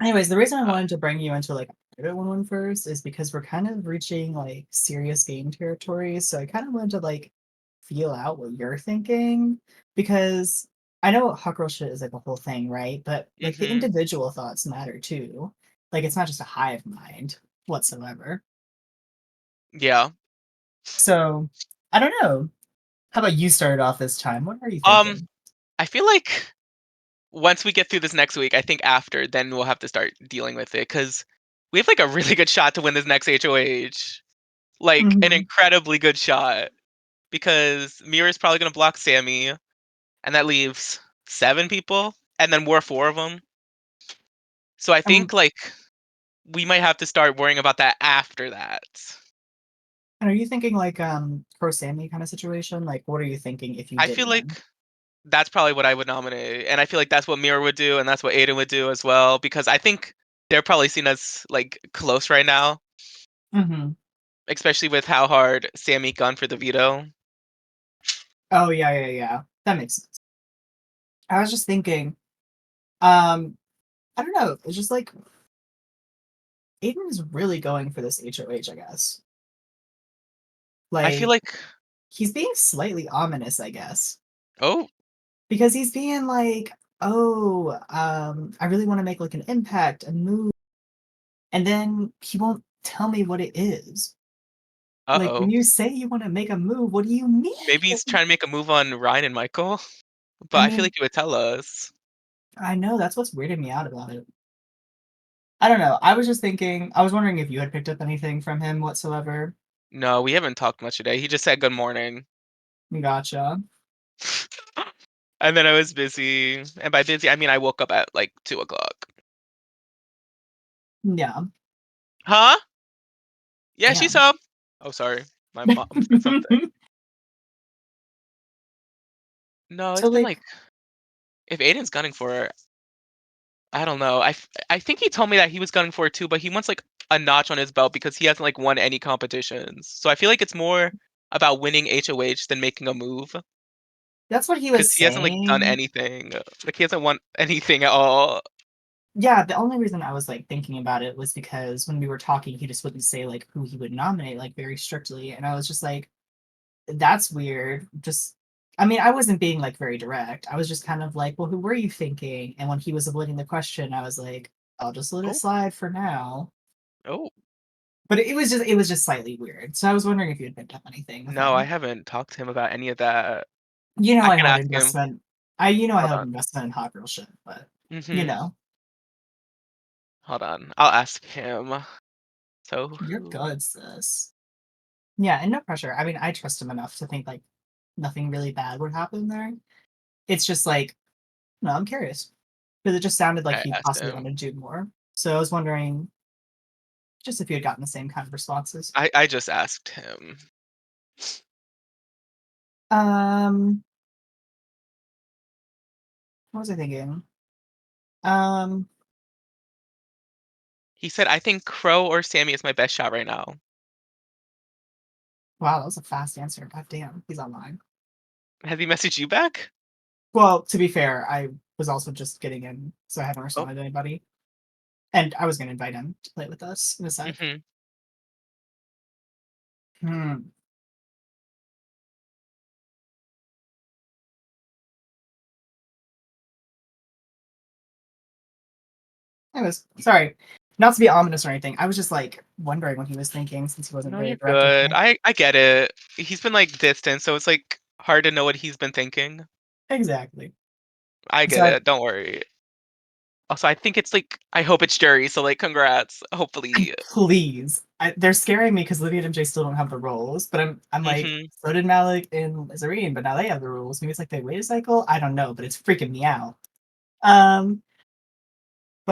Anyways, the reason I Uh, wanted to bring you into like a private one first is because we're kind of reaching like serious game territory. So I kind of wanted to like feel out what you're thinking because I know hot girl shit is like a whole thing, right? But like the mhm. individual thoughts matter too. Like it's not just a hive mind whatsoever. Yeah. So I don't know. How about you started off this time? What are you Um, thinking? I feel like once we get through this next week, I think after, then we'll have to start dealing with it because we have like a really good shot to win this next HOH. Like an Hmm. incredibly good shot because Mira's probably gonna block Sammy, and that leaves 7 people, and then we're 4 of them. So I Um, think like we might have to start worrying about that after that. and are you thinking like pro Sammy kind of situation? Like what are you thinking if you I did feel win? like that's probably what I would nominate, and I feel like that's what Mira would do, and that's what Aiden would do as well, because I think they're probably seen as like close right now, Hmm. especially with how hard Sammy gone for the veto. Oh yeah, yeah, yeah. That makes sense. I was just thinking, um, I don't know. It's just like Aiden is really going for this HOH, I guess. I feel Like like, he's being slightly ominous, I guess. oh, Because he's being like, oh, I really want to make like an impact, a move, and then he won't tell me what it is. Like when uh-oh. you say you want to make a move, what do you mean? Maybe he's trying to make a move on Ryan and Michael, but I I feel mean, like he would tell us. I know that's what's weirding me out about it. I don't know. I was just thinking, I was wondering if you had picked up anything from him whatsoever. No, we haven't talked much today. He just said good morning. Gotcha. And then I was busy. And by busy, I mean I woke up at like 2 o'clock. Yeah. Huh? Yeah, she's Damn. up. Oh, sorry. My mom said something. No, So it's been like like, if Aiden's gunning for her, I don't know. I think he told me that he was gunning for it too, but he wants like a notch on his belt because he hasn't like won any competitions. So I feel like it's more about winning HOH than making a move that's what he because was he hasn't like done saying. anything. Like he hasn't won anything at all. Yeah, the only reason I was like thinking about it was because when we were talking, he just wouldn't say like who he would nominate like very strictly, and I was just like, that's weird. Just, I mean, I wasn't being like very direct. I was just kind of like, well, who were you thinking? And when he was avoiding the question, I was like, I'll just let it Oh, slide for now. oh. But it was just slightly weird. So I was wondering if you had picked up anything with No, I him. haven't talked to him about any of that. You know, I I can held ask him. investment. I Hold held on. investment in hot girl shit, but you Mhm. know, Hold on. I'll ask him. So you're who? good, sis. Yeah, and no pressure. I mean, I trust him enough to think like nothing really bad would happen there. It's just like, no, I'm curious because it just sounded like I he asked possibly him. wanted to do more. So I was wondering just if you had gotten the same kind of responses. I just asked him. Um, what was I thinking? Um, He said, "I think Crow or Sammy is my best shot right now." wow, that was a fast answer. God damn, he's online. Has he messaged you back? Well, to be fair, I was also just getting in, so I haven't Oh. responded to anybody. And I was going to invite him to play with us in a sec. Mhm. Hmm. Anyways, sorry. Not to be ominous or anything. I was just like wondering what he was thinking since he wasn't No, very you're direct with good. me. I get it. He's been like distant, so it's like hard to know what he's been thinking. Exactly. I So get I it. Don't worry. Also, I think it's like I hope it's Jerry. So like, congrats. Hopefully. please. They're scaring me because Livia and MJ still don't have the rules, but I'm like, Mhm. so did Malik and Zareen, but now they have the rules. Maybe it's like they wait a cycle. I don't know, but it's freaking me out. Um,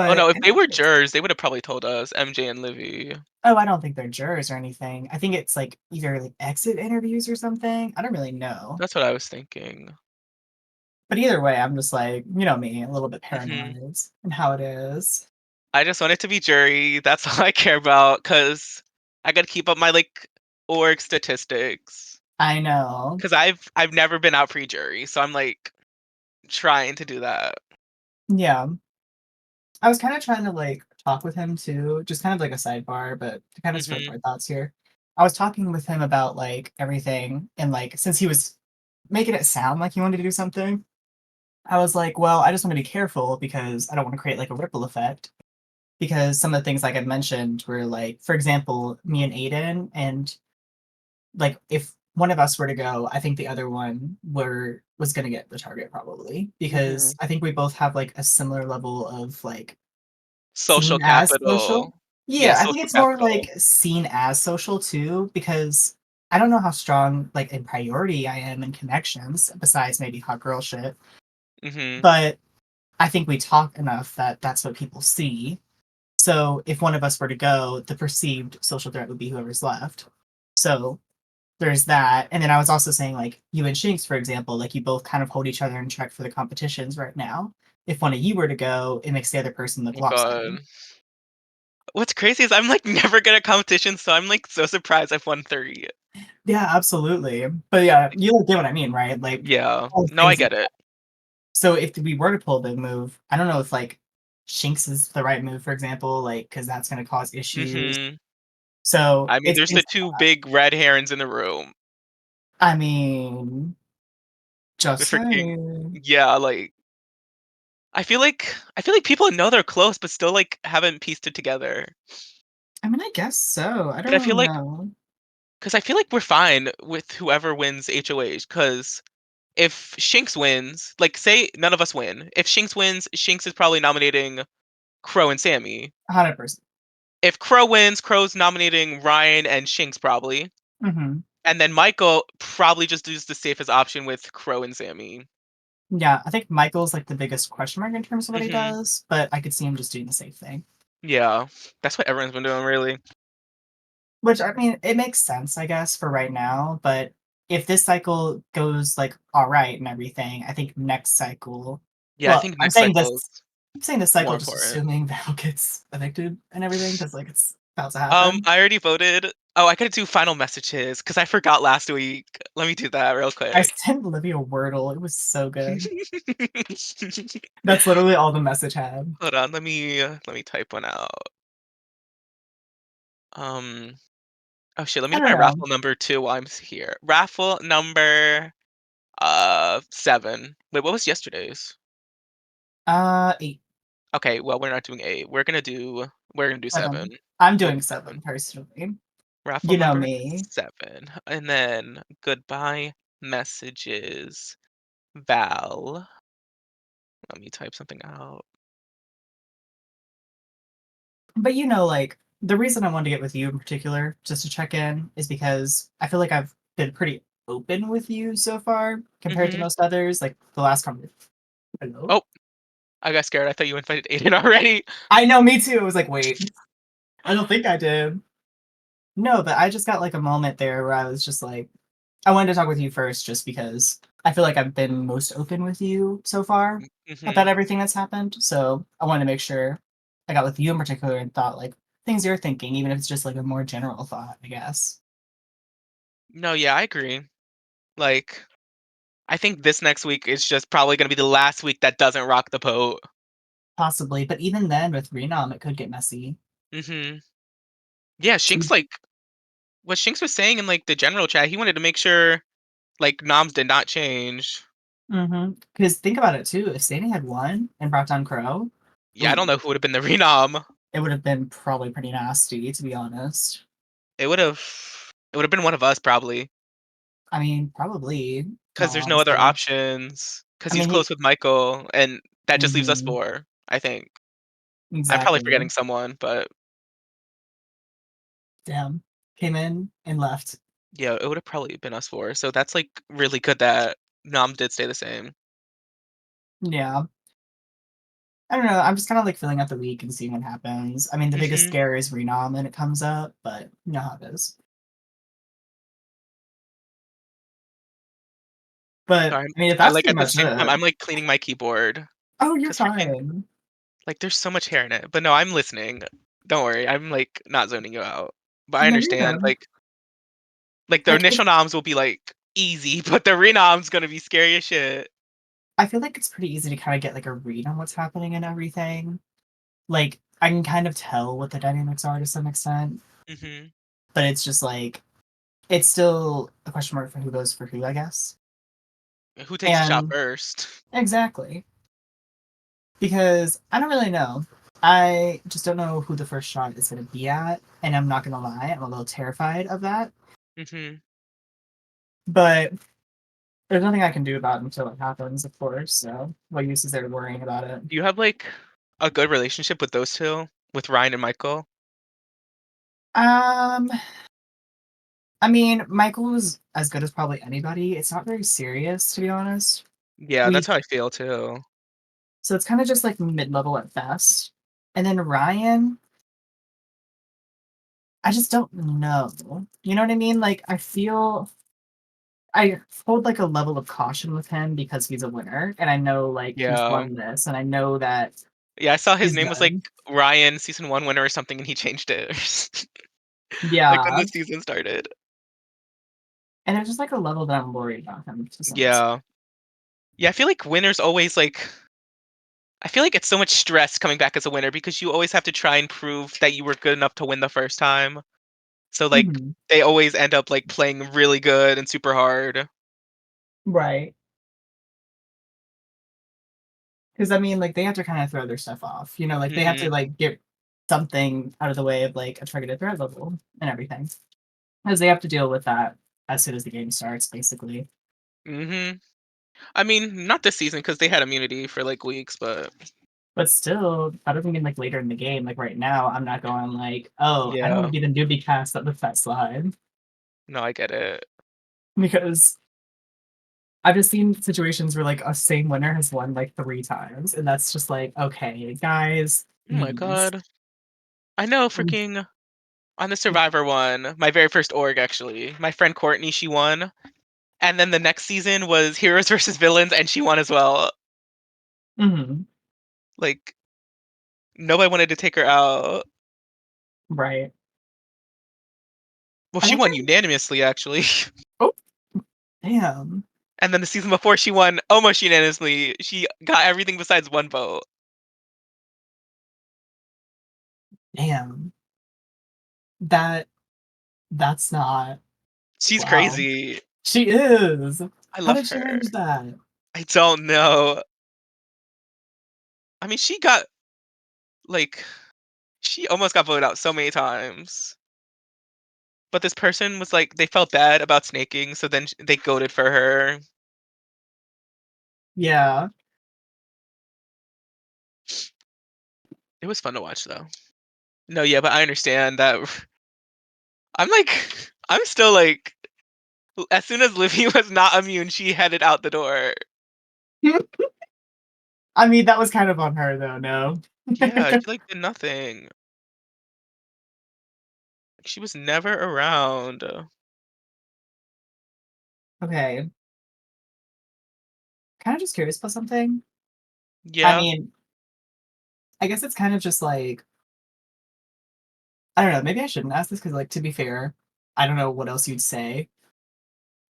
Oh but no, if they were jurors, they would have probably told us, MJ and Livy. oh, I don't think they're jurors or anything. I think it's like either like exit interviews or something. I don't really know. That's what I was thinking. But either way, I'm just like, you know me, a little bit Mhm. paranoid and how it is. I just want it to be jury. That's all I care about, cause I gotta keep up my like org statistics. I know. Cause I've never been out pre-jury, so I'm like trying to do that. Yeah. I was kind of trying to like talk with him too, just kind of like a sidebar, but to kind of spread Mhm. my thoughts here. I was talking with him about like everything, and like since he was making it sound like he wanted to do something, I was like, well, I just want to be careful because I don't want to create like a ripple effect. Because some of the things like I mentioned were like, for example, me and Aiden, and like if one of us were to go, I think the other one were was gonna get the target probably because Mhm. I think we both have like a similar level of like Social seen as capital. social. Yeah, Yeah, I think social it's more capital. like seen as social too because I don't know how strong like in priority I am in connections besides maybe hot girl shit, Mhm. but I think we talk enough that that's what people see. So if one of us were to go, the perceived social threat would be whoever's left. So there's that. And then I was also saying, like, you and Shinx, for example, like, you both kind of hold each other in check for the competitions right now. If one of you were to go, it makes the other person look Oh god. lopsided. What's crazy is I'm, like, never good at competition, so I'm, like, so surprised I've won 30. Yeah, absolutely. But yeah, you get what I mean, right? Like, Yeah. all the No, I things. get it. So if we were to pull the move, I don't know if, like, Shinx is the right move, for example, like, because that's going to cause issues. Mhm. So I mean, it's there's the things 2 like that. big red herons in the room. I mean, The just freaking saying. yeah, like, I feel like people know they're close, but still, like, haven't pieced it together. I mean, I guess so. I But don't I really feel like know. because I feel like we're fine with whoever wins HOH. Because if Shinx wins, like, say none of us win, if Shinx wins, Shinx is probably nominating Crow and Sammy. 100%. If Crow wins, Crow's nominating Ryan and Shinx probably, Mhm. and then Michael probably just does the safest option with Crow and Sammy. Yeah, I think Michael's, like, the biggest question mark in terms of what he Mhm. does, but I could see him just doing the same thing. Yeah. That's what everyone's been doing, really. Which, I mean, it makes sense, I guess, for right now, but if this cycle goes, like, alright and everything, I think next cycle Yeah, I well, think next cycle is I'm saying this more cycle just important. assuming Val gets evicted and everything because like, it's about to happen. I already voted. Oh, I gotta do final messages because I forgot last week. Let me do that real I quick. sent Olivia Wordle, it was so good. That's literally all the message had. Hold on, let me type one out. Um, oh shit, let me I do don't my know. raffle number 2 while I'm here. Raffle number 7. Wait, what was yesterday's? 8, Okay, well we're not doing 8. We're gonna do 7. 7. I'm We'll doing do 7 7. personally. Raffle You know number me. 7. And then goodbye messages. Val. Let me type something out. But like, the reason I wanted to get with you in particular, just to check in, is because I feel like I've been pretty open with you so far compared to Mhm. most others. Like the last conversation. Hello? Oh, I got scared. I thought you invited Aiden already. I know, me too. I was like, wait, I don't think I did. No, but I just got like a moment there where I was just like, I wanted to talk with you first just because I feel like I've been most open with you so far about Mhm. everything that's happened. So I wanted to make sure I got with you in particular and thought like things you're thinking, even if it's just like a more general thought, I guess. No, yeah, I agree. Like, I think this next week is just probably gonna be the last week that doesn't rock the boat. Possibly, but even then with Renom, it could get messy. Mhm. Yeah, So, Shinx like what Shinx was saying in like the general chat, he wanted to make sure like noms did not change. because think about it too. If Sadie had won and brought down Crow, Yeah, I don't ooh, know who would have been the renom. it would have been probably pretty nasty, to be honest. It would have been one of us probably I mean, probably, in because all there's no other honesty. options. Because I he's mean, close with Michael, and that just leaves us mhm, 4, I think. I'm probably exactly. forgetting someone, but Damn. Came in and left. yeah, it would have probably been us 4. So that's like really good that Nom did stay the same. Yeah. I don't know. I'm just kind of like filling out the week and seeing what happens. I mean, the biggest Mhm. scare is Renom when it comes up, but you know how it is. But Sorry, I mean, if I that's like pretty at the much same time it. I'm like cleaning my keyboard Oh, you're because freaking fine. like there's so much hair in it. But no, I'm listening. Don't worry, I'm like not zoning you out. But I No, you're understand good. like the Like it, initial noms will be like easy, but the renom's gonna be scary as shit. I feel like it's pretty easy to kind of get like a read on what's happening and everything. like I can kind of tell what the dynamics are to some extent, Hmm. but it's just like it's still a question mark for who goes for who, I guess. Who takes the shot And first? exactly, because I don't really know. I just don't know who the first shot is going to be at, and I'm not going to lie, I'm a little terrified of that. Hmm. But there's nothing I can do about it until it happens, of course. So what use is there worrying about it? Do you have like a good relationship with those two, with Ryan and Michael? Um, I mean, Michael was as good as probably anybody. It's not very serious, to be honest. Yeah, We that's how I feel too. So it's kind of just like mid-level at best. And then Ryan, I just don't know. You know what I mean? Like I hold like a level of caution with him because he's a winner, and I know like he's Yeah. won this, and I know that Yeah, I saw his he's name was like good. Ryan season 1 winner or something and he changed it. Like when Yeah, the season started. and there's just like a level that I'm worried about him to some extent. Yeah. Yeah, I feel like winners always like I feel like it's so much stress coming back as a winner because you always have to try and prove that you were good enough to win the first time. So like Mhm. they always end up like playing really good and super hard. Right. Because I mean, like they have to kind of throw their stuff off. You know, like they have to Mhm. like get something out of the way of like a targeted threat level and everything, because they have to deal with that as soon as the game starts, basically. Mhm. I mean, not this season cuz they had immunity for like weeks, but But still, I don't mean like later in the game. Like right now, I'm not going like, oh, I don't want yeah. to be the newbie cast that lets that slide No, I get it. because I've just seen situations where like a same winner has won like 3 times, and that's just like, okay, guys, Oh my please. god. I know freaking on the Survivor one, my very first org actually. My friend Courtney, she won. And then the next season was Heroes versus Villains and she won as well. Hmm. Like nobody wanted to take her out. Right. Well, I she think won unanimously actually. oh, damn, And then the season before she won almost unanimously. She got everything besides one vote. damn. That that's not She's wow. crazy. She is. I How love did she her. manage that? I don't know. I mean, she got like she almost got voted out so many times. But this person was like they felt bad about snaking, so then they goaded for her. Yeah. It was fun to watch though. No, yeah, but I understand that I'm like I'm still like as soon as Livy was not immune, she headed out the door. I mean, that was kind of on her though, no? Yeah, she like did nothing. She was never around. Okay. Kind of just curious about something. I Yeah. mean, I guess it's kind of just like I don't know, maybe I shouldn't ask this because like to be fair, I don't know what else you'd say.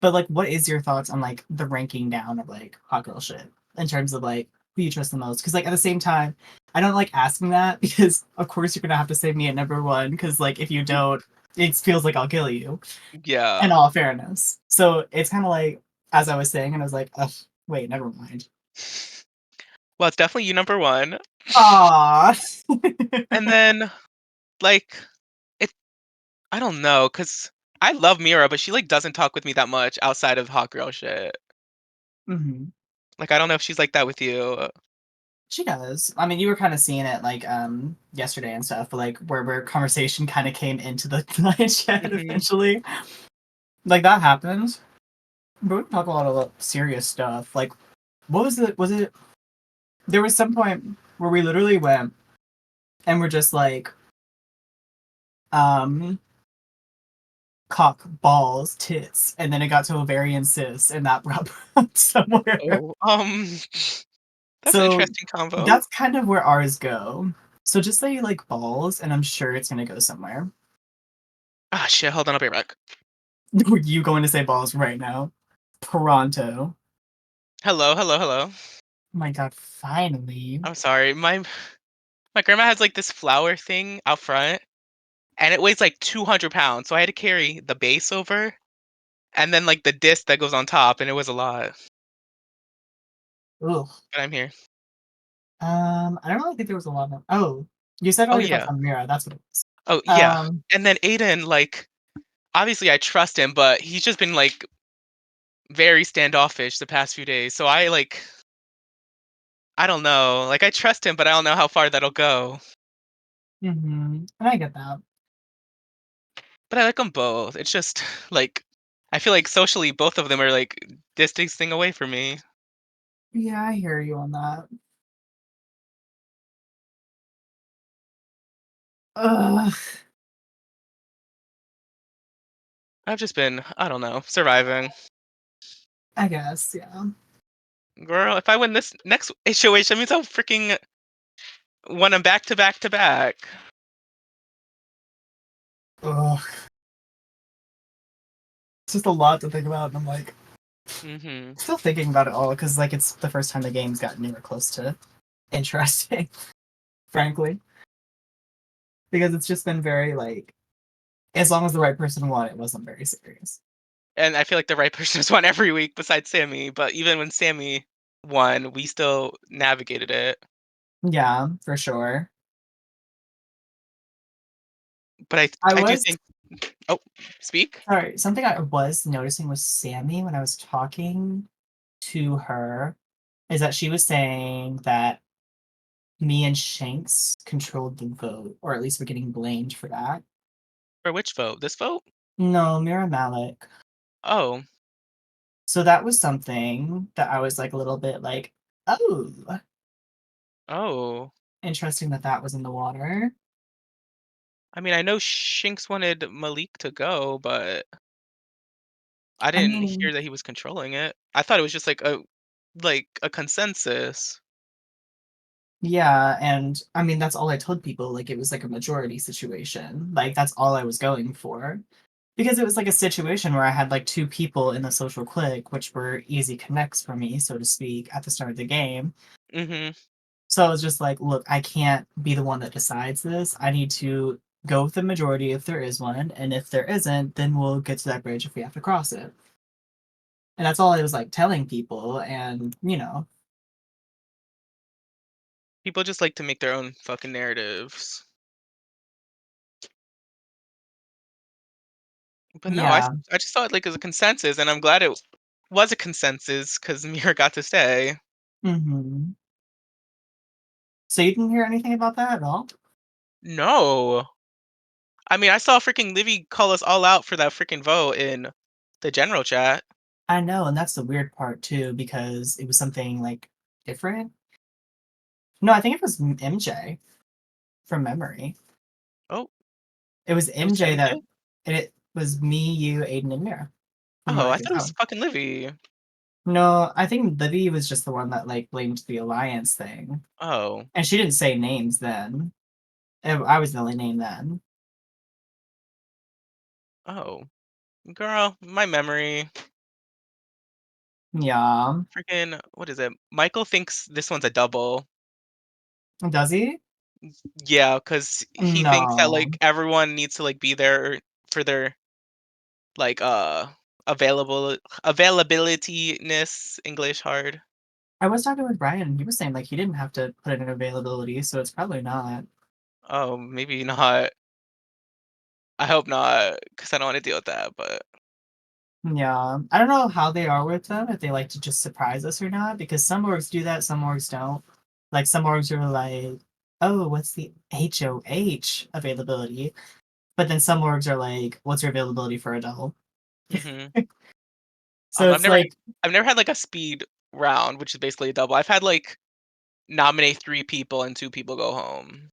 But like what is your thoughts on like the ranking down of like hot girl shit in terms of like who you trust the most? Because like at the same time, I don't like asking that because of course you're gonna have to save me at number one because like if you don't, it feels like I'll kill you. Yeah. In all fairness. So it's kind of like as I was saying, and I was like, ugh, wait, never mind. Well, it's definitely you number one. Ah. And then like it I don't know, cause I love Mira, but she like doesn't talk with me that much outside of hot girl shit. Hmm. Like I don't know if she's like that with you. She does. I mean, you were kind of seeing it like yesterday and stuff, but like where conversation kind of came into the live chat Hmm. eventually. Like that happened. But we talk a lot of serious stuff. Like, what was it? Was it? There was some point where we literally went and we're just like, um, cock, balls, tits, and then it got to ovarian cysts, and that brought up somewhere. Oh, that's an So interesting combo. that's kind of where ours go. So just say like balls, and I'm sure it's gonna go somewhere. Ah, shit. Hold on, I'll be right back. Were you going to say balls right now? Pronto. Hello, hello, hello. Oh my god, finally. I'm sorry. My My grandma has like this flower thing out front, and it weighs like 200 pounds. So I had to carry the base over, and then like the disc that goes on top, and it was a lot. Ugh. But I'm here. I don't really think there was a lot of. Oh, you said Oh all your friends yeah. on Mira. That's what it was. Oh yeah. Um, And then Aiden, like, obviously I trust him, but he's just been like very standoffish the past few days. So I don't know. Like I trust him, but I don't know how far that'll go. and I get that. But I like them both. It's just like I feel like socially both of them are like distancing away from me. Yeah, I hear you on that. Ugh, I've just been, I don't know, surviving. I guess, yeah. Girl, if I win this next HOH, that means I'll freaking win them back to back to back. Ugh. It's just a lot to think about, and I'm like Hmm. still thinking about it all because like it's the first time the game's gotten anywhere close to interesting, frankly. Because it's just been very like as long as the right person won, it wasn't very serious. And I feel like the right person has won every week besides Sammy. But even when Sammy won, we still navigated it. Yeah, for sure. But I I do was think. Oh, speak. sorry, something I was noticing with Sammy when I was talking to her is that she was saying that me and Shanks controlled the vote, or at least we're getting blamed for that. For which vote? This vote? No, Mira Malik. Oh, So that was something that I was like a little bit like, oh, oh. interesting that that was in the water. I mean, I know Shinx wanted Malik to go, but I I didn't mean, hear that he was controlling it. I thought it was just like a consensus. yeah, and I mean that's all I told people. Like it was like a majority situation. Like that's all I was going for. Because it was like a situation where I had like two people in the social clique, which were easy connects for me, so to speak, at the start of the game. Hmm. So I was just like, look, I can't be the one that decides this. I need to go with the majority if there is one, and if there isn't, then we'll get to that bridge if we have to cross it. And that's all I was like telling people, and People just like to make their own fucking narratives. But no, yeah. I just saw it like as a consensus, and I'm glad it was a consensus because Mira got to stay. hmm So you didn't hear anything about that at all? No, I mean I saw freaking Livy call us all out for that freaking vote in the general chat. I know, and that's the weird part too, because it was something like different. No, I think it was MJ from memory. Oh, It was it was MJ Sammy that too. and it was me, you, Aiden, and Mira, from what Oh, I I can thought it was tell. fucking Livy. No, I think Livy was just the one that like blamed the alliance thing, Oh, and she didn't say names then. I was the only name then. oh, girl, my memory. Yeah, Freaking, what is it? Michael thinks this one's a double. does he? Yeah, because he thinks that No, like everyone needs to like be there for their like available availability-ness English hard. I was talking with Brian. He was saying like he didn't have to put it in availability, so it's probably not. Oh, maybe not. I hope not, because I don't want to deal with that. But Yeah, I don't know how they are with them, if they like to just surprise us or not, because some orgs do that, some orgs don't. Like some orgs are like, oh, what's the HOH availability? But then some orgs are like, what's your availability for a double? hmm So it's like, I've never had like a speed round, which is basically a double. I've had like nominate 3 people and 2 people go home.